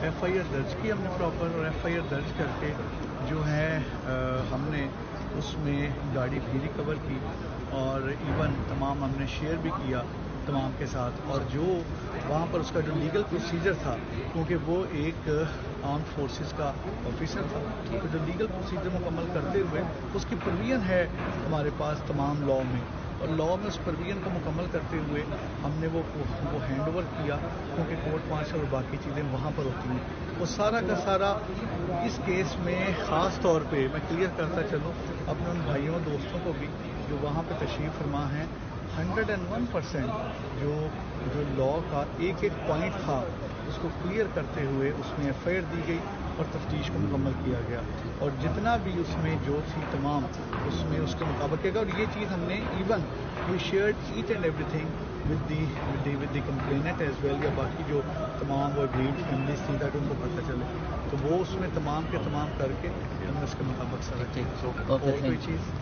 FIR درج کی ہم نے پراپر، اور FIR درج کر کے جو ہے ہم نے اس میں گاڑی بھی ریکور کی، اور ایون تمام ہم نے شیئر بھی کیا تمام کے ساتھ. اور جو وہاں پر اس کا جو لیگل پروسیجر تھا، کیونکہ وہ ایک آرمڈ فورسز کا آفیسر تھا، تو جو لیگل پروسیجر مکمل کرتے ہوئے اس کی پروویژن ہے ہمارے پاس تمام لاء میں، اور لاء میں اس پروویژن کو مکمل کرتے ہوئے ہم نے وہ ہینڈ اوور کیا، کیونکہ کورٹ مارشل اور باقی چیزیں وہاں پر ہوتی ہیں. وہ سارا کا سارا اس کیس میں خاص طور پہ میں کلیئر کرتا چلوں اپنے ان بھائیوں دوستوں کو بھی جو وہاں پہ تشریف فرما ہیں، 101% جو لاء کا ایک ایک پوائنٹ تھا اس کو کلیئر کرتے ہوئے اس میں FIR دی گئی اور تفتیش کو مکمل کیا گیا، اور جتنا بھی اس میں جو تھی تمام اس میں اس کے مطابق کیا گیا. اور یہ چیز ہم نے even we shared each and every thing with the complainant as well, یا باقی جو تمام وہ اگریڈ فیملیز تھیں تاکہ ان کو پتہ چلے، تو وہ اس میں تمام کے تمام کر کے ہم نے اس کے مطابق سارا. اور کوئی چیز